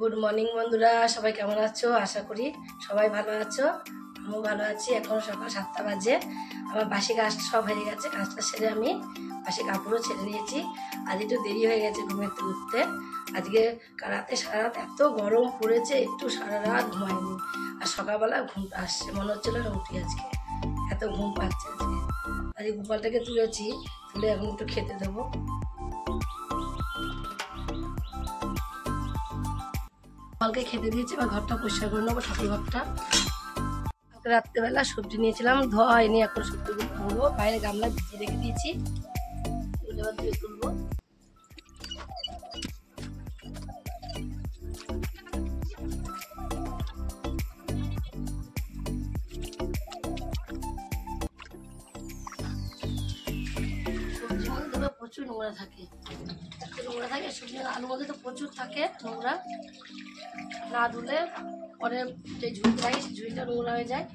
Good morning বন্ধুরা, সবাই কেমন আছো? আশা করি সবাই ভালো আছো। আমিও ভালো আছি। এখন সকাল 7টা বাজে। আমার বাসি কাজটা সব হয়ে গেছে। কাজটা সেরে আমি বাসি কাপড়ও ছেড়ে নিয়েছি। আজ একটু দেরি হয়ে গেছে ঘুমের থেকে উঠতে। আজকে রাতে সারা রাত এত গরম পড়েছে, একটু সারা রাত ঘুমাইনি। আর সকালবেলা ঘুমটা আসছে, মনে হচ্ছিল না উঠি আজকে, এত ঘুম পাচ্ছে আজকে। আজকে গোপালটাকে তুলেছি, তুলে এখন একটু খেতে দেবো। গোপালকে খেতে দিয়েছি, এবার ঘরটা পরিষ্কার করে নেবো, ঠাকুর ঘরটা। রাত্রেবেলা সবজি নিয়েছিলাম, ধোয়া হয়নি, এখন সবজিগুলো ধোবো। বাইরে গামলা ভিজিয়ে রেখে দিয়েছি, এবার ধুয়ে তুলবো। সবজিগুলো দেবে প্রচুর নোংরা থাকে, সবজি আলুর মধ্যে তো প্রচুর থাকে নোংরা। না ধুলে পরে যে ঝুড়ি রাখি, ঝুড়িটা নোংরা হয়ে যায়।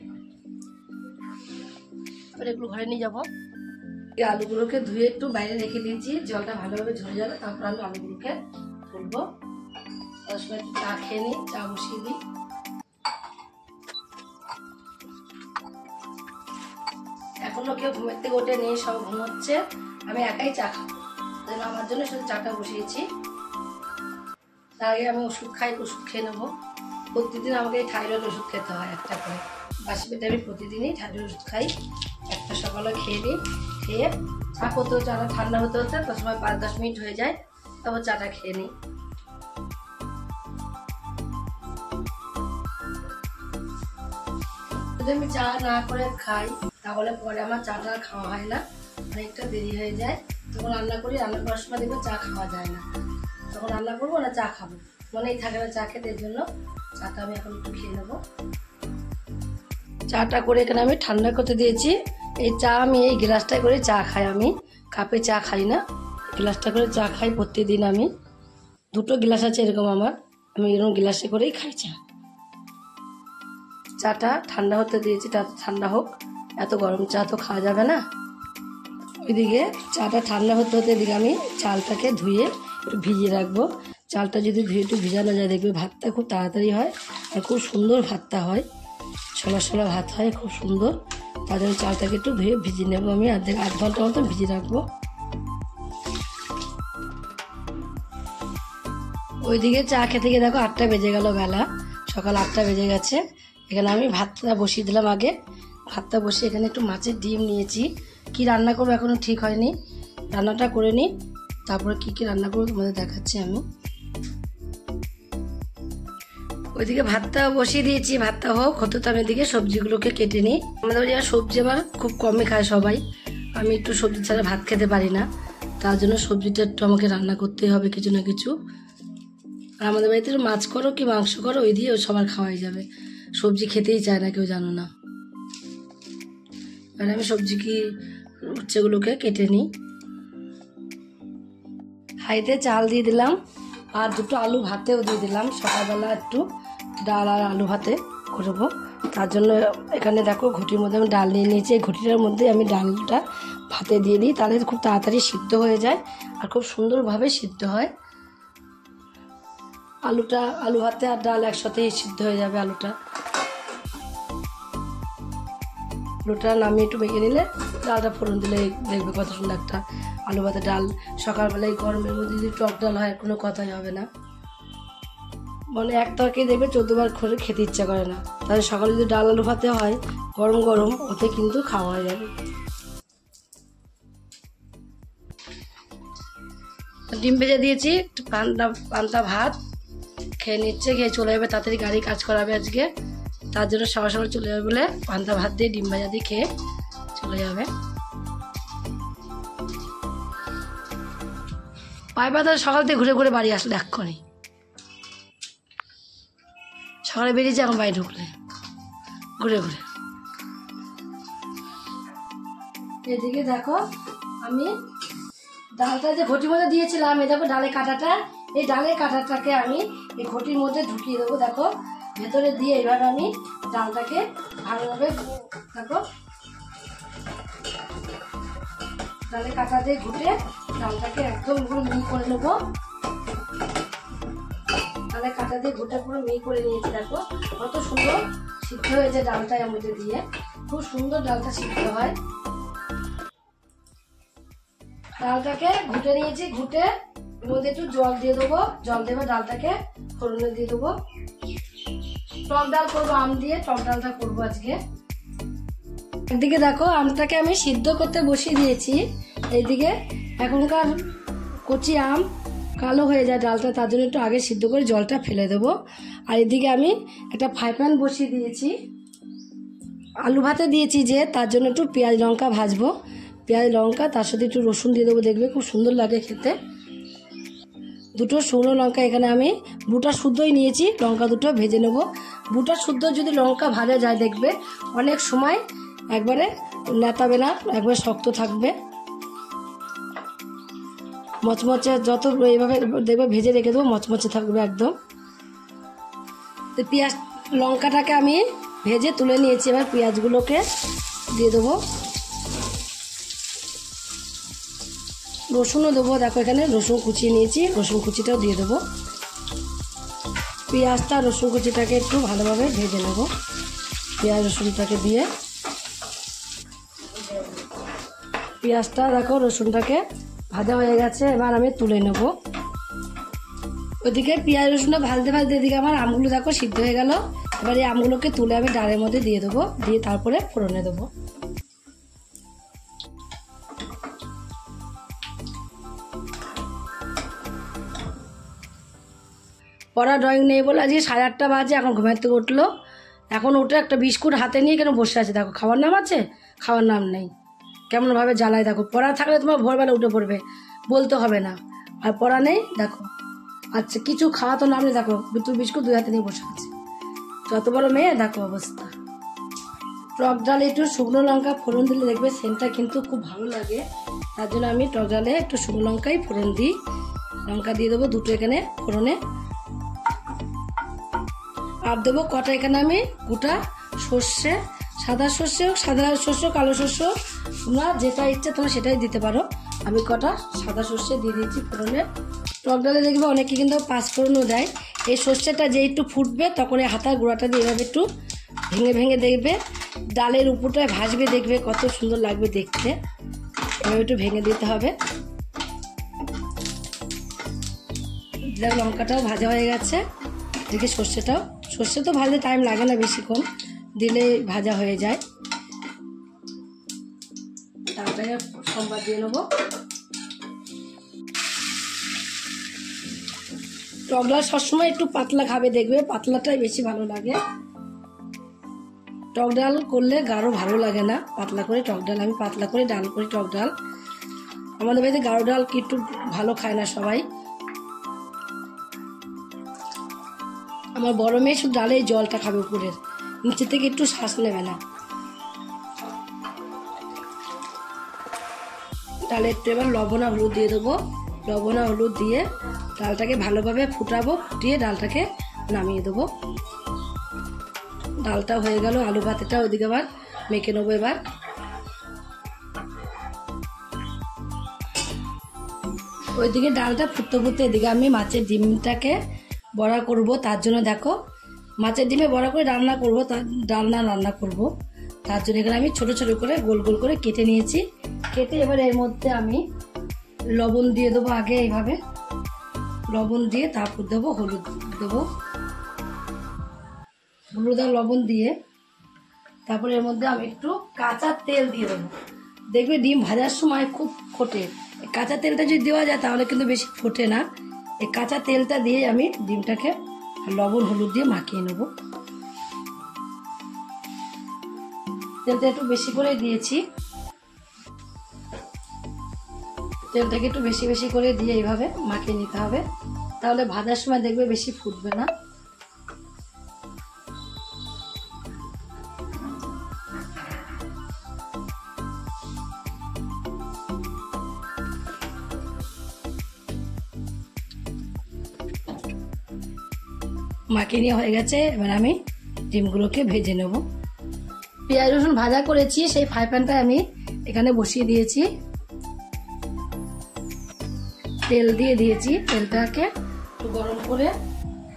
এবার এগুলো ঘরে নিয়ে যাবো। এই আলুগুলোকে ধুয়ে একটু বাইরে রেখে দিয়েছি, জলটা ভালোভাবে ঝরে যাবে। তারপর আমি আলুগুলোকে তুলবো। তার সময় একটু চা খেয়ে নিই, চা বসিয়ে দিই। এখনো কেউ ঘুমের থেকে ওঠে নেই, সব ঘুমোচ্ছে। আমি একাই চা খাবো, আমার জন্য শুধু চাটা বসিয়েছি। তার আগে আমি ওষুধ খাই, ওষুধ খেয়ে নেবো। প্রতিদিন আমাকে এই থাইরয়েড ওষুধ খেতে হয় একটা করে। বাসি পেটে আমি প্রতিদিনই থাইরয়েড ওষুধ খাই। একটা সকালে খেয়ে নিই, খেয়ে চা করতে চাটা ঠান্ডা হতে হতে তার সময় 5-10 মিনিট হয়ে যায়, তারপর চাটা খেয়ে নিই। যদি আমি চা না করে খাই তাহলে পরে আমার চাটা খাওয়া হয় না, অনেকটা দেরি হয়ে যায়। তখন রান্না করি, রান্না করার সময় দেখবো চা খাওয়া যায় না। তখন রান্না করবো না চা খাবো, মনেই থাকে না চা খেতে। এর জন্য চাটা আমি এখন একটু খেয়ে নেবো। চাটা করে এখানে আমি ঠান্ডা করতে দিয়েছি। এই চা আমি এই গ্লাসটায় করে চা খাই, আমি কাপে চা খাই না, গ্লাসটা করে চা খাই প্রত্যেকদিন। আমি 2টো গ্লাস আছে এরকম আমার, আমি এরকম গ্লাসে করেই খাই চা। চাটা ঠান্ডা হতে দিয়েছি, তা ঠান্ডা হোক, এত গরম চা তো খাওয়া যাবে না। ওইদিকে চাটা ঠান্ডা হতে হতে এদিকে আমি চালটাকে ধুয়ে একটু ভিজিয়ে রাখবো। চালটা যদি ধুয়ে একটু ভিজানো যায় দেখবে ভাতটা খুব তাড়াতাড়ি হয়, আর খুব সুন্দর ভাতটা হয়, সলা সলা ভাত হয়, খুব সুন্দর। তার জন্য চালটাকে একটু ধুয়ে ভিজিয়ে নেবো। আমি আধ ঘন্টা মতো ভিজিয়ে রাখবো। ওইদিকে চা খেতে গিয়ে দেখো 8টা বেজে গেল, বেলা সকাল 8টা বেজে গেছে। এখানে আমি ভাতটা বসিয়ে দিলাম আগে। ভাতটা বসিয়ে এখানে একটু মাছের ডিম নিয়েছি। কি রান্না করবো এখনো ঠিক হয়নি, রান্নাটা করে নিই, তারপরে কি রান্না করবো তোমাদের দেখাচ্ছি আমি। ওইদিকে ভাতটা বসিয়ে দিয়েছি, ভাতটা হতে তো আমি এদিকে সবজিগুলোকে কেটে নিই। আমাদের বাড়ি সবজি আবার খুব কমই খায় সবাই, আমি একটু সবজি ছাড়া ভাত খেতে পারি না, তার জন্য সবজিটা একটু আমাকে রান্না করতেই হবে কিছু না কিছু। আর আমাদের বাড়িতে মাছ করো কি মাংস করো, ওই দিয়ে সবার খাওয়াই যাবে, সবজি খেতেই চায় না কেউ, জানো না। আর আমি সবজি কি উচ্ছেগুলোকে কেটে নিই। হাইতে চাল দিয়ে দিলাম, আর 2টো আলু ভাতেও দিয়ে দিলাম। সকালবেলা একটু ডাল আর আলু ভাতে করবো, তার জন্য এখানে দেখো ঘটির মধ্যে আমি ডাল নিয়ে নিয়েছি। এই ঘটিটার মধ্যে আমি ডালটা ভাতে দিয়ে দিই, তাহলে খুব তাড়াতাড়ি সিদ্ধ হয়ে যায় আর খুব সুন্দরভাবে সিদ্ধ হয়। আলু ভাতে আর ডাল একসাথেই সিদ্ধ হয়ে যাবে। আলুটা নামিয়ে একটু মেখে নিলে, ডালটা ফোড়ন দিলে দেখবে কত সুন্দর একটা আলু ভাতে ডাল। সকালবেলায় গরমের মধ্যে যদি টক ডাল হয় কোনো কথাই হবে না, মানে এক তরকারি দেখবে 14 বার করে খেতে ইচ্ছা করে না। তাহলে সকালে যদি ডাল আলু ভাতে হয় গরম গরম, ওতে কিন্তু খাওয়া হয়ে যাবে। ডিম ভেজে দিয়েছি, একটু পান্তা ভাত খেয়ে নিচ্ছে, খেয়ে চলে যাবে, তাড়াতাড়ি গাড়ি কাজ করাবে আজকে, তার জন্য সবার সবার চলে যাবে বলে পান্তা ভাত দিয়ে ডিম ভাজা দিয়ে খেয়ে চলে যাবে। পাইবা সকাল থেকে ঘুরে ঘুরে বাড়ি আসলে এক্ষুনি, সকালে বেরিয়েছে এখন বাড়ি ঢুকলে ঘুরে ঘুরে। এদিকে দেখো আমি ডালটা যে ঘটির মধ্যে দিয়েছিলাম, এই দেখো ডালের কাঁটাটা, এই ডালের কাঁটাটাকে আমি এই ঘটির মধ্যে ঢুকিয়ে দেবো। দেখো ভেতরে দিয়ে এইভাবে আমি ডালটাকে ভালোভাবে দেখো ডালের কাঁটা দিয়ে ঘুটে ডালটাকে একদম মিহি করে নেবো। তাহলে কাঁটা দিয়ে ঘুটে পুরো মিহি করে নিয়েছি। দেখো কত সুন্দর সিদ্ধ হয়েছে ডালটা এর মধ্যে দিয়ে, খুব সুন্দর ডালটা সিদ্ধ হয়। ডালটাকে ঘুটে নিয়েছি, ঘুটে এর মধ্যে একটু জল দিয়ে দেবো, জল দেবো, ডালটাকে ফোড়নে দিয়ে দেবো। টক ডাল করবো, আম দিয়ে টক ডালটা করবো আজকে। একদিকে দেখো আমটাকে আমি সিদ্ধ করতে বসিয়ে দিয়েছি, এইদিকে এখনকার কচি আম কালো হয়ে যায় ডালটা, তার জন্য একটু আগে সিদ্ধ করে জলটা ফেলে দেবো। আর এদিকে আমি একটা ফ্রাই প্যান বসিয়ে দিয়েছি, আলু ভাতে দিয়েছি যে, তার জন্য একটু পেঁয়াজ লঙ্কা ভাজবো। পেঁয়াজ লঙ্কা তার সাথে একটু রসুন দিয়ে দেবো, দেখবে খুব সুন্দর লাগে খেতে। দুটো শুকনো লঙ্কা এখানে আমি বুটা শুদ্ধই নিয়েছি, লঙ্কা দুটো ভেজে নেব। বুটা শুদ্ধ যদি লঙ্কা ভাজা যায় দেখবে অনেক সময় একবারে নেতাবে না, একবারে শক্ত থাকবে, মচমচে। যত এইভাবে দেখবে ভেজে রেখে দেবো মচমচে থাকবে একদম। তো পেঁয়াজ লঙ্কাটাকে আমি ভেজে তুলে নিয়েছি, এবার পেঁয়াজগুলোকে দিয়ে দেবো। রসুনও দেবো, দেখো এখানে রসুন কুচিয়ে নিয়েছি, রসুন কুচিটাও দিয়ে দেবো। পেঁয়াজটা রসুন কুচিটাকে একটু ভালোভাবে ভেজে নেব। পেঁয়াজ রসুনটাকে দিয়ে, পেঁয়াজটা দেখো রসুনটাকে ভাজা হয়ে গেছে, এবার আমি তুলে নেব। ওইদিকে পেঁয়াজ রসুনটা ভাজতে ভাজতে এদিকে আমার আমগুলো দেখো সিদ্ধ হয়ে গেল। এবার এই আমগুলোকে তুলে আমি ডালের মধ্যে দিয়ে দেবো, দিয়ে তারপরে ফোড়নে দেবো। পড়া ড্রয়িং নেই বলে আজকে 8:30 বাজে, এখন ঘুমের থেকে উঠলো। এখন উঠে একটা বিস্কুট হাতে নিয়ে কেন বসে আছে, দেখো খাওয়ার নাম আছে, খাওয়ার নাম নেই, কেমনভাবে জ্বালায়। দেখো পড়া থাকলে তোমার ভোরবেলা উঠে পড়বে, বলতে হবে না, আর পড়া নেই দেখো। আচ্ছা কিছু খাওয়া তো নাম নেই, দেখো দুটো বিস্কুট 2 হাতে নিয়ে বসে আছে, যত বড় মেয়ে দেখো অবস্থা। টক ডালে একটু শুকনো লঙ্কা ফোড়ন দিলে দেখবে সেন্টটা কিন্তু খুব ভালো লাগে, তার জন্য আমি টক ডালে একটু শুকনো লঙ্কাই ফোড়ন দিই। লঙ্কা দিয়ে দেবো দুটো এখানে ফোড়নে, আর দেবো কটা এখানে আমি গোটা সর্ষে, সাদা সর্ষে হোক, সাদা সর্ষে কালো সর্ষে, তোমরা যেটা ইচ্ছে তোমরা সেটাই দিতে পারো। আমি কটা সাদা সর্ষে দিয়ে দিয়েছি ফোড়নে। টক ডালে দেখবে অনেকে কিন্তু পাঁচফোড়নও দেয়। এই সর্ষেটা যে একটু ফুটবে তখন এই হাতার গুঁড়াটা দিয়ে এভাবে একটু ভেঙে ভেঙে দেখবে ডালের উপরটায় ভাজবে, দেখবে কত সুন্দর লাগবে দেখতে। এভাবে একটু ভেঙে দিতে হবে। লঙ্কাটাও ভাজা হয়ে গেছে, এদিকে সর্ষেটাও, সর্ষে তো ভাজতে টাইম লাগে না বেশিক্ষণ, দিলে ভাজা হয়ে যায়। ডালটাকে সোমবার দিয়ে নেবো। টক ডাল সবসময় একটু পাতলা খাবে, দেখবে পাতলাটাই বেশি ভালো লাগে। টক ডাল করলে গাঢ় ভালো লাগে না, পাতলা করে টক ডাল, আমি পাতলা করে ডাল করি টক ডাল। আমাদের বাড়িতে গাঢ় ডাল কি একটু ভালো খায় না সবাই। আমার বড় মেয়ে শুধু ডালে জলটা খাবে, উপরের নিচে থেকে একটু শ্বাস নেবে না। ডালে একটু এবার লবণ আর হলুদ দিয়ে দেবো, লবণ আর হলুদ দিয়ে ডালটাকে ভালোভাবে ফুটাবো, ফুটিয়ে ডালটাকে নামিয়ে দেবো। ডালটা হয়ে গেল, আলু ভাতেটা ওইদিকে আবার মেখে নেবো। এবার ওইদিকে ডালটা ফুটতে ফুটতে এদিকে আমি মাছের ডিমটাকে বড়া করব, তার জন্য দেখো মাছের ডিমে বড়া করে রান্না করব, ডালনা রান্না করব, তার জন্য এখানে আমি ছোট ছোট করে গোল গোল করে কেটে নিয়েছি। কেটে এবার এর মধ্যে আমি লবণ দিয়ে দেবো, আগে এইভাবে লবণ দিয়ে তারপর দেবো হলুদ দেবো, হলুদ আর লবণ দিয়ে তারপর এর মধ্যে আমি একটু কাঁচা তেল দিয়ে দেবো। দেখবে ডিম ভাজার সময় খুব ফোটে, কাঁচা তেলটা যদি দেওয়া যায় তাহলে কিন্তু বেশি ফোটে না। এই কাঁচা তেলটা দিয়ে আমি ডিমটাকে লবণ হলুদ দিয়ে মাখিয়ে নেব। তেলটা একটু বেশি করে দিয়েছি, তেলটাকে একটু বেশি বেশি করে দিয়ে এইভাবে মাখিয়ে নিতে হবে, তাহলে ভাজার সময় দেখবে বেশি ফুটবে না। মাখিয়ে নিয়ে হয়ে গেছে, এবার আমি ডিমগুলোকে ভেজে নেব। পেঁয়াজ রসুন ভাজা করেছি সেই ফ্রাই প্যানটা আমি এখানে বসিয়ে দিয়েছি, তেল দিয়ে দিয়েছি। তেলটাকে একটু গরম করে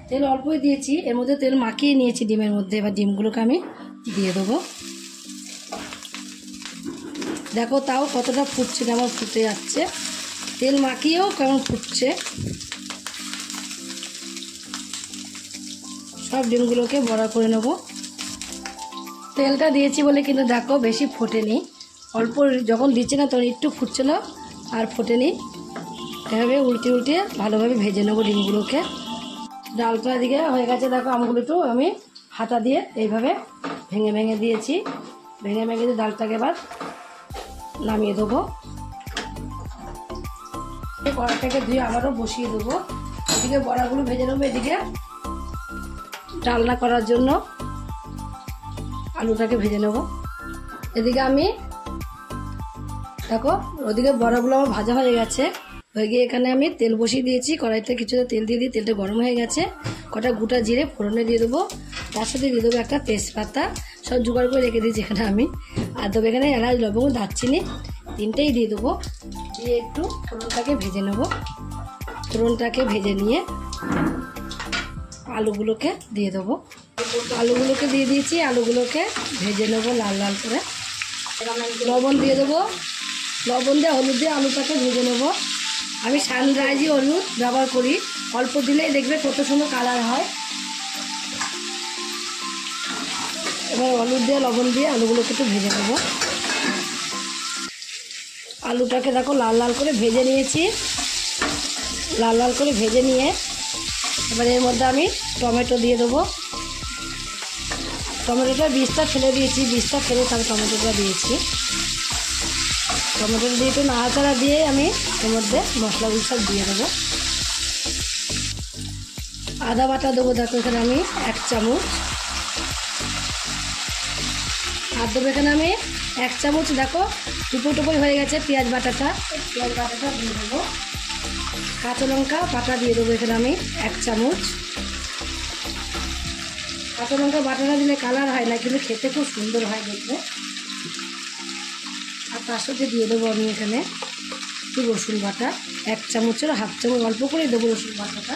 তেল অল্পই দিয়েছি, এর মধ্যে তেল মাখিয়ে নিয়েছি ডিমের মধ্যে। এবার ডিমগুলোকে আমি দিয়ে দেবো। দেখো তাও কতটা ফুটছে, কেমন ফুটে যাচ্ছে, তেল মাখিয়েও কেমন ফুটছে। সব ডিমগুলোকে বড়া করে নেব। তেলটা দিয়েছি বলে কিন্তু দেখো বেশি ফোটেনি, অল্প যখন দিচ্ছে না তখন একটু ফুটছিল আর ফোটেনি। এভাবে উল্টে উল্টে ভালোভাবে ভেজে নেবো ডিমগুলোকে। ডালটা দিকে হয়ে গেছে, দেখো আমগুলো একটু আমি হাতা দিয়ে এইভাবে ভেঙে ভেঙে দিয়েছি। ভেঙে ভেঙে দিয়ে ডালটাকে এবার নামিয়ে দেবো। কড়াটাকে ধুয়ে আবারও বসিয়ে দেবো। এদিকে বড়াগুলো ভেজে নেবো, এদিকে ডালনা করার জন্য আলুটাকে ভেজে নেব। এদিকে আমি দেখো ওদিকে বড়াগুলো আমার ভাজা হয়ে গেছে। হয়ে গিয়ে এখানে আমি তেল বসিয়ে দিয়েছি, কড়াইতে কিছুটা তেল দিয়ে দিই। তেলটা গরম হয়ে গেছে, কটা গোটা জিরে ফোড়নে দিয়ে দেবো, তার সাথে দিয়ে দেবো একটা তেজপাতা, সব জোগাড় করে রেখে দিয়েছি এখানে আমি। আর দেবো এখানে এলাচ, লবঙ্গ, দারচিনি, তিনটেই দিয়ে দেবো। দিয়ে একটু ফোড়নটাকে ভেজে নেব। ফোড়নটাকে ভেজে নিয়ে আলুগুলোকে দিয়ে দেবো। আলুগুলোকে দিয়ে দিয়েছি, আলুগুলোকে ভেজে নেবো লাল লাল করে। লবণ দিয়ে দেবো, লবণ দিয়ে হলুদ দিয়ে আলুটাকে ভেজে নেবো। আমি সানরাইজি হলুদ ব্যবহার করি, অল্প দিলেই দেখবে কত সুন্দর কালার হয়। এবার হলুদ দিয়ে লবণ দিয়ে আলুগুলোকে একটু ভেজে নেবো। আলুটাকে দেখো লাল লাল করে ভেজে নিয়েছি। লাল লাল করে ভেজে নিয়ে এবার এর মধ্যে আমি টমেটো দিয়ে দেবো। টমেটোটা বীজটা ফেলে দিয়েছি, বীজটা ফেলে তারপর টমেটোটা দিয়েছি। টমেটোটা দিয়ে একটু নাড়াচাড়া দিয়ে আমি এর মধ্যে মশলাগুলো সব দিয়ে দেবো। আদা বাটা দেবো, দেখো এখানে আমি 1 চামচ। আর দেবো এখানে আমি 1 চামচ, দেখো টুপো টুপোই হয়ে গেছে পেঁয়াজ বাটাটা। পেঁয়াজ বাটাটা দিয়ে দেবো। কাঁচা লঙ্কা বাটা দিয়ে দেবো এখানে আমি 1 চামচ। কাঁচা লঙ্কা বাটাটা দিলে কালার হয় না, কিন্তু খেতে খুব সুন্দর হয় দেখবে। আর তার সাথে দিয়ে দেবো আমি এখানে একটু রসুন বাটা, 1 চামচের হাফ চামচ অল্প করে দেবো রসুন বাটাটা।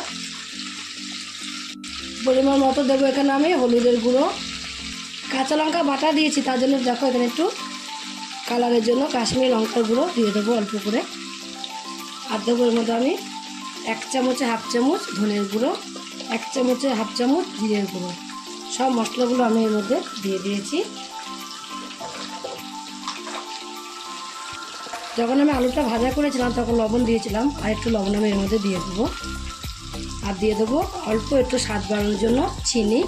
পরিমাণ মতো দেবো এখানে আমি হলুদের গুঁড়ো। কাঁচা লঙ্কা বাটা দিয়েছি, তার জন্য দেখো এখানে একটু কালারের জন্য কাশ্মীরি লঙ্কার গুঁড়ো দিয়ে দেবো অল্প করে। আর দেবো এর মধ্যে আমি 1 চামচে হাফ চামচ ধনের গুঁড়ো, 1 চামচে হাফ চামচ জিরের গুঁড়ো। সব মশলাগুলো আমি এর মধ্যে দিয়ে দিয়েছি। যখন আমি আলুটা ভাজা করেছিলাম তখন লবণ দিয়েছিলাম, আর একটু লবণ আমি এর মধ্যে দিয়ে দেবো। আর দিয়ে দেবো অল্প একটু স্বাদ বাড়ানোর জন্য চিনি।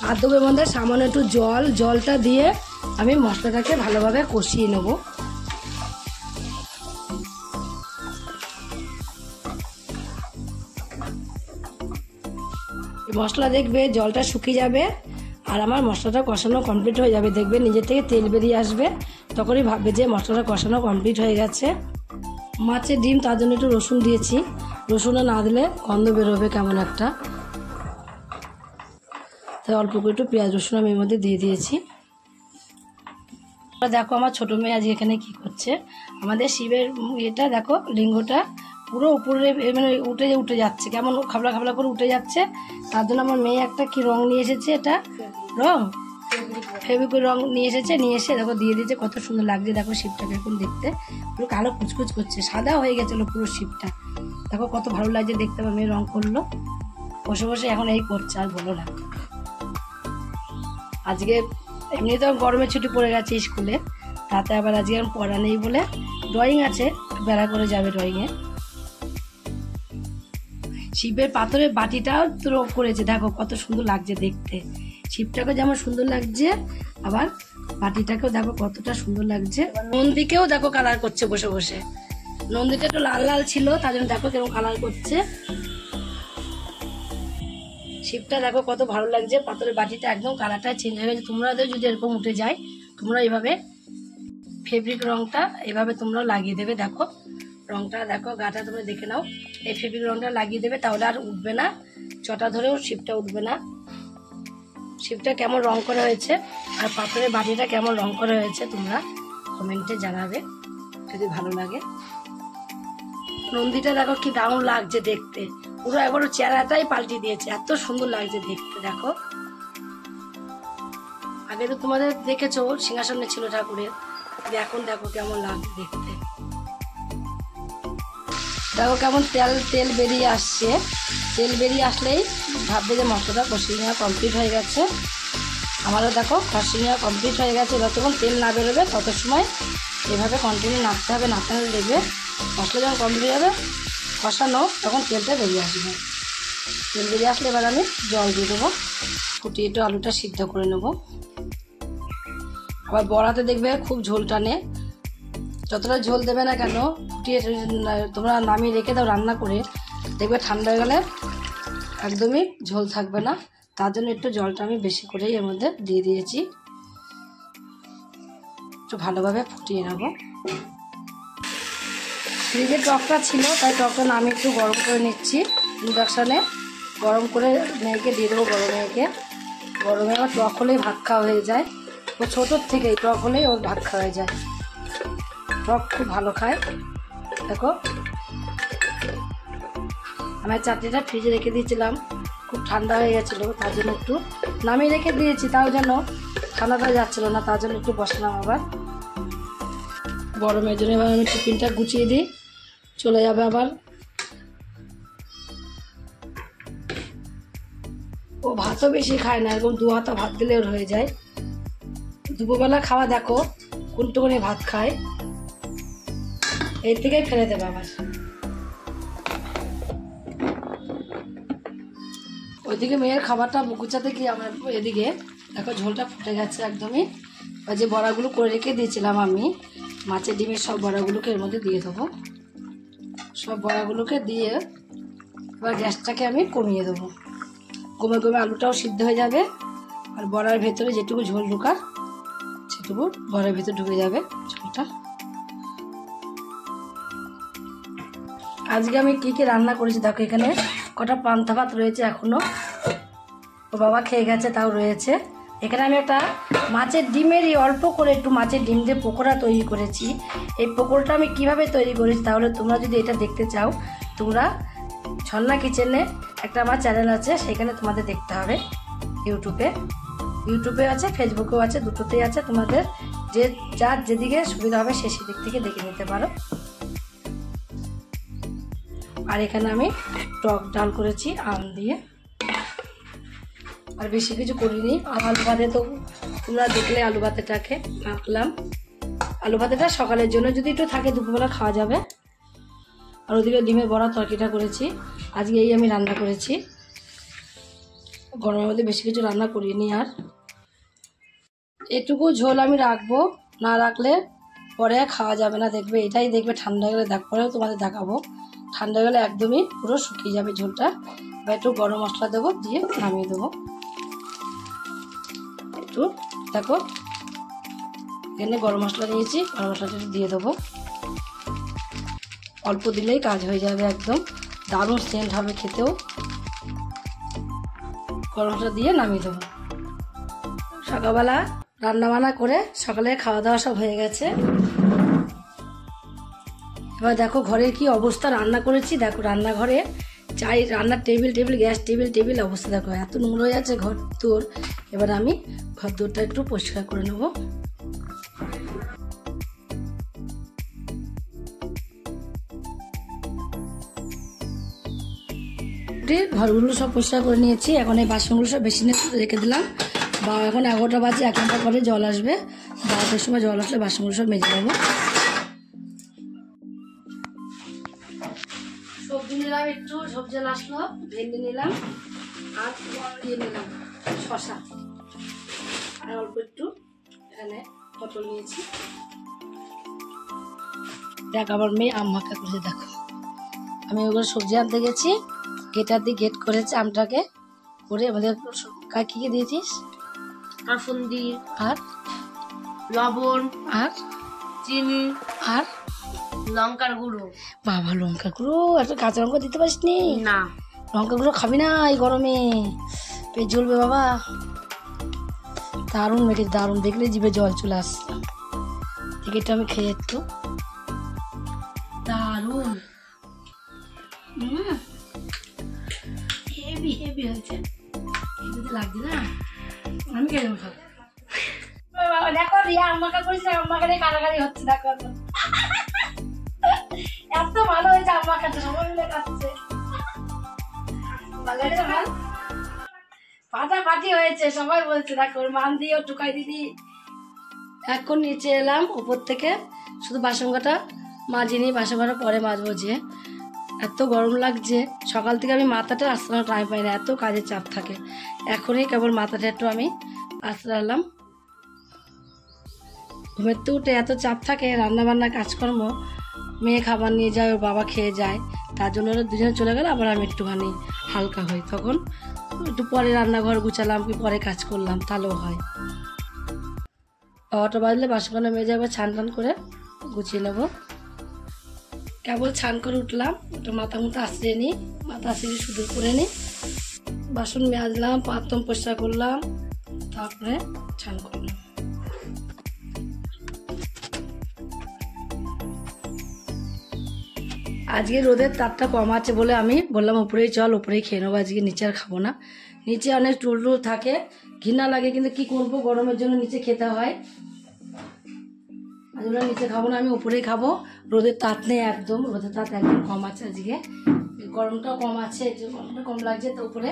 আর দেবো এর মধ্যে সামান্য একটু জল। জলটা দিয়ে আমি মশলাটাকে ভালোভাবে কষিয়ে নেব। মশলা দেখবে জলটা শুকিয়ে যাবে আর আমার মশলাটা কষানো কমপ্লিট হয়ে যাবে। দেখবে নিজের থেকে তেল বেরিয়ে আসবে, তখনই ভাববে যে মশলাটা কষানো কমপ্লিট হয়ে গেছে। মাছের ডিম, তার জন্য একটু রসুন দিয়েছি। রসুনটা না দিলে গন্ধ বেরোবে কেমন একটা, তাই অল্প করে একটু পেঁয়াজ রসুন আমি এর মধ্যে দিয়ে দিয়েছি। দেখো আমার ছোটো মেয়ে আজ এখানে কি করছে। আমাদের শিবের এটা দেখো লিঙ্গটা পুরো উপরে মানে উঠে যাচ্ছে, কেমন খাবলা খাবলা করে উঠে যাচ্ছে। তার জন্য আমার মেয়ে একটা কি রং নিয়ে এসেছে, এটা রং ফেভিকুইক রং নিয়ে এসেছে। নিয়ে এসে দেখো দিয়ে দিয়েছে, কত সুন্দর লাগছে। দেখো শিবটাকে এখন দেখতে পুরো কালো কুচকুচ করছে, সাদা হয়ে গেছিলো পুরো শিবটা। দেখো কত ভালো লাগছে দেখতে। আমার মেয়ে রং করলো বসে বসে, এখন এই করছে, আর বলো না। আজকে এমনি তো গরমের ছুটি পড়ে গেছে স্কুলে, তাতে আবার আজকে আমি পড়া নেই বলে ড্রয়িং আছে, বেড়া করে যাবে ড্রয়িংয়ে। শিবের পাথরের বাটিটাও তো করেছে, দেখো কত সুন্দর লাগছে দেখতে। শিবটাকে যেমন সুন্দর লাগছে, আবার বাটিটাকেও দেখো কতটা সুন্দর লাগছে। নন্দীকেও দেখো কালার করছে বসে বসে। নন্দীটা একটু লাল লাল ছিল, তার জন্য দেখো কেমন কালার করছে। শিবটা দেখো কত ভালো লাগছে, পাথরের বাটিটা একদম কালারটা চেঞ্জ হয়ে গেছে। তোমরাদের যদি এরকম উঠে যায়, তোমরা এইভাবে ফেব্রিক রংটা এভাবে তোমরাও লাগিয়ে দেবে। দেখো রংটা দেখো, গাটা তোমরা দেখে নাও। এই ফেব্রিক রংটা লাগিয়ে দেবে, তাহলে আর উঠবে না, চটা ধরেও শিবটা উঠবে না। শিবটা কেমন রং করা হয়েছে আর পাথরের বাটিটা কেমন রং করা হয়েছে তোমরা কমেন্টে জানাবে যদি ভালো লাগে। নন্দীটা দেখো কি দারুণ লাগছে দেখতে, পুরো একবার চেহারাটাই পাল্টে দিয়েছে, এত সুন্দর লাগছে দেখতে। দেখো আগে তো তোমাদের দেখেছো সিংহাসনে ছিল ঠাকুরের, এখন দেখো কেমন লাগছে দেখতে। দেখো কেমন তেল তেল বেরিয়ে আসছে। তেল বেরিয়ে আসলেই ভাববে যে মশলাটা কষিয়ে নেওয়া কমপ্লিট হয়ে গেছে। আমারও দেখো কষিয়ে নেওয়া কমপ্লিট হয়ে গেছে। যতক্ষণ তেল না বেরোবে তত সময় এভাবে কন্টিনিউ নাড়তে হবে, নাড়তে দেখবে মশলা যখন কমপ্লিট হবে কষানো তখন তেলটা বেরিয়ে আসবে। তেল বেরিয়ে আসলে এবার আমি জল দিয়ে দেবো, ফুটিয়ে একটু আলুটা সিদ্ধ করে নেব। আবার বড়াতে দেখবে খুব ঝোল টানে, যতটা ঝোল দেবে না কেন ফুটিয়ে তোমরা নামিয়ে রেখে দাও রান্না করে, দেখবে ঠান্ডা হয়ে গেলে একদমই ঝোল থাকবে না। তার জন্য একটু জলটা আমি বেশি করেই এর মধ্যে দিয়ে দিয়েছি, একটু ভালোভাবে ফুটিয়ে নেব। ফ্রিজে টকটা ছিল তাই টকটা আমি একটু গরম করে নিচ্ছি ইন্ডাকশানে। গরম করে মেয়েকে দিয়ে দেবো, বড়ো মেয়েকে। বড়ো মেয়ে আমার টক হলেই ভাত খাওয়া হয়ে যায়, ও ছোটোর থেকেই টক হলেই ওর ভাত খাওয়া হয়ে যায়, টক খুব ভালো খায়। দেখো আমার চাটনিটা ফ্রিজে রেখে দিয়েছিলাম, খুব ঠান্ডা হয়ে গেছিলো, তার জন্য একটু নামিয়ে রেখে দিয়েছি, তাও যেন ঠান্ডাটা যাচ্ছিলো না, তার জন্য একটু বসলাম আবার। বড় মেয়ের জন্য এবার আমি টিফিনটা গুছিয়ে দিই, চলে যাবে আবার। ও ভাতও বেশি খায় না, এরকম 2 হাতা ভাত দিলে ওর হয়ে যায়। দুপুরবেলা খাওয়া দেখো কোনটুকুনি ভাত খায়, এর থেকেই ফেলে দেবে আবার। ওইদিকে মেয়ের খাবারটা গুছাতে গিয়ে আমার এদিকে দেখো ঝোলটা ফুটে গেছে একদমই। যে বড়াগুলো করে রেখে দিয়েছিলাম আমি, মাছের ডিমের সব বড়াগুলোকে এর মধ্যে দিয়ে দেবো। সব বড়াগুলোকে দিয়ে এবার গ্যাসটাকে আমি কমিয়ে দেবো, কমে কমে আলুটাও সিদ্ধ হয়ে যাবে, আর বড়ার ভেতরে যেটুকু ঝোল ঢোকার সেটুকু বড়ার ভেতরে ঢুকে যাবে ঝোলটা। আজকে আমি কি কি রান্না করেছি দেখো, এখানে কটা পান্তা ভাত রয়েছে এখনো, ও বাবা খেয়ে গেছে তাও রয়েছে। এখানে আমি একটা মাছের ডিমেরই অল্প করে একটু মাছের ডিম দিয়ে পকোড়া তৈরি করেছি। এই পকোড়াটা আমি কিভাবে তৈরি করেছি তাহলে তোমরা যদি এটা দেখতে চাও, তোমরা ঝর্ণা কিচেনে একটা আমার চ্যানেল আছে, সেখানে তোমাদের দেখতে হবে। ইউটিউবে আছে, ফেসবুকেও আছে, দুটোতেই আছে, তোমাদের যার যেদিকে সুবিধা হবে সে সেদিক থেকে দেখে নিতে পারো। আর এখানে আমি টক ডাল করেছি আম দিয়ে, আর বেশি কিছু করিনি। আর আলু ভাতে তো তোমরা দেখলে আলু ভাতেটাকে মাখলাম। আলু ভাতেটা সকালের জন্য যদি একটু থাকে দুপুরবেলা খাওয়া যাবে। আর ওদিকে ডিমের বড়া তরকারিটা করেছি, আজকে এই আমি রান্না করেছি। গরমের মধ্যে বেশি কিছু রান্না করিনি। আর এটুকু ঝোল আমি রাখবো, না রাখলে পরে খাওয়া যাবে না, দেখবে এটাই দেখবে ঠান্ডা গেলে পরেও তোমাদের দেখাবো, ঠান্ডা গেলে একদমই পুরো শুকিয়ে যাবে ঝোলটা। বা একটু গরম মশলা দেবো, দিয়ে নামিয়ে দেবো। একটু দেখো এখানে গরম মশলা নিয়েছি, গরম মশলাটা দিয়ে দেবো, অল্প দিলেই কাজ হয়ে যাবে, একদম দারুণ সেন্ট হবে খেতেও। গরম মশলা দিয়ে নামিয়ে দেবো। সকালবেলা রান্নাবান্না করে সকালে খাওয়া দাওয়া সব হয়ে গেছে। এবার দেখো ঘরের কি অবস্থা রান্না করেছি, দেখো রান্নাঘরে রান্নার টেবিল গ্যাস টেবিল অবস্থা দেখো, এত নোংরা হয়ে যাচ্ছে ঘর দূর। এবার আমি ঘর দূরটা একটু পরিষ্কার করে নেব। ঘরগুলো সব পরিষ্কার করে নিয়েছি, এখন এই বাসনগুলো সব বেসিনে রেখে দিলাম। বা এখন 11টা বাজে, 1 ঘন্টা পরে জল আসবে, 12টার সময় জল আসলে বাসনগুলো সব মেজে নেবো। সবজি নিলাম, একটু সবজি আসলো, ভেন্ডি নিলাম, আর নিলাম শশা, আর অল্প একটু এখানে পটল নিয়েছি। দেখ আমার মেয়ে আম মাখা করেছে, দেখো আমি ওগুলো সবজি আনতে গেছি, গেটার দিয়ে গেট করেছে আমটাকে করে। আমাদের কি কি দিয়েছিস? কাসুন্দি, আর লবণ, আর চিনি, আর লঙ্কার গুঁড়ো। বাবা লঙ্কা গুঁড়ো, একটা কাঁচা লঙ্কা দিতে পারিস নি? না, লঙ্কা গুঁড়ো খাবি না এই গরমে, পেট জ্বলবে বাবা। দারুণ মেখেছি, দারুণ, দেখলে জিভে জল চলে আসছে। টিকিটটা আমি খেয়ে একটু, দারুণ। হেভি হেভি হয়েছে, যদি লাগছে না আমি কেন খাবো। দেখো রিয়া আম্মাকে করেছে, আম্মাকে নিয়ে কারাগারি হচ্ছে, দেখো এত ভালো হয়েছে, আম্মা খাচ্ছে, সবাই মিলে খাচ্ছে, ফাটাফাটি হয়েছে, সবাই বলছে দেখো মান দিও টুকাই দিদি। এখন নিচে এলাম উপর থেকে, শুধু বাসন কাটা মাজিনি, বাসন কাটা পরে মাজবো, যে এত গরম লাগছে সকাল থেকে আমি মাথাটা আশ্রানোর টাইম পাই না, এত কাজের চাপ থাকে। এখনই কেবল মাথাটা একটু আমি আশ্রালাম। ঘুমের তো উঠে এত চাপ থাকে, রান্নাবান্না কাজকর্ম, মেয়ে খাবার নিয়ে যায়, ওর বাবা খেয়ে যায়, তার জন্য ওরা দুজনে চলে গেলে আবার আমি একটুখানি হালকা হই, তখন একটু পরে রান্নাঘর গুছালাম কি পরে কাজ করলাম, তাহলেও হয়। 9টা বাজলে বাসনখানা মেজে আবার ছান টান করে গুছিয়ে নেবো। কেবল ছান করে উঠলাম, ওটা মাথা মুথা আশ্রিয়ে নিই, মাথা আশ্রিয়ে সুদূর করে নিই, বাসন মাজলাম, পাত্রম পরিষ্কার করলাম, তারপরে ছান করলাম। আজকে রোদের তাপটা কম আছে বলে আমি বললাম উপরেই চল, উপরেই খেয়ে নেবো, আজকে নিচে আর খাবো না। নিচে অনেক টুল টুল থাকে, ঘৃণা লাগে, কিন্তু কি করবো, গরমের জন্য নিচে খেতে হয়, আজ নিচে খাবো না, আমি উপরেই খাবো। রোদের তাপ নেই একদম, রোদের তাপ একদম কম আছে আজকে, গরমটাও কম আছে, যে গরমটা কম লাগছে তো উপরে,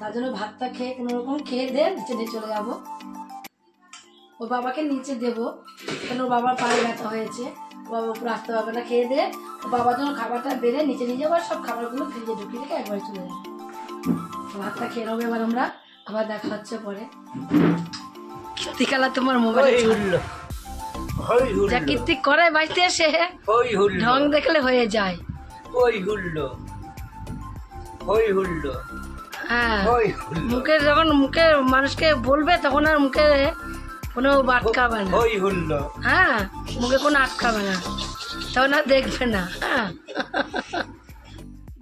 তার জন্য ভাতটা খেয়ে কোনো রকম খেয়ে দিয়ে নিচে নিয়ে চলে যাবো। ওর বাবাকে নিচে দেবো, কেন ওর বাবার পায়ে ব্যথা হয়েছে, ও বাবা উপরে আসতে পারবে না, খেয়ে দিয়ে ও বাবার জন্য খাবারটা বেড়ে নিচে নিয়ে যাবো, আর সব খাবারগুলো ফ্রিজে ঢুকিয়ে রেখে একবারে চলে যাবো। ভাতটা খেয়ে নেবো এবার আমরা, আবার দেখা হচ্ছে পরে। কীর্তিকালা তোমার মোবাইল যা কীর্তি করে বাড়িতে এসে ঢং দেখলে হয়ে যায়, হ্যাঁ মুখে যখন মুখে মানুষকে বলবে তখন আর মুখে কোনো আটকাবে না, হ্যাঁ মুখে কোনো আটকাবে না, তখন আর দেখবে না। হ্যাঁ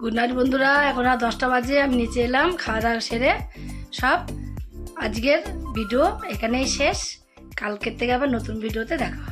গুড নাইট বন্ধুরা, এখন আর 10টা বাজে, আমি নিচে এলাম খাওয়া দাওয়া সেরে সব। আজকের ভিডিও এখানেই শেষ, কালকের থেকে আবার নতুন ভিডিওতে দেখা হবে।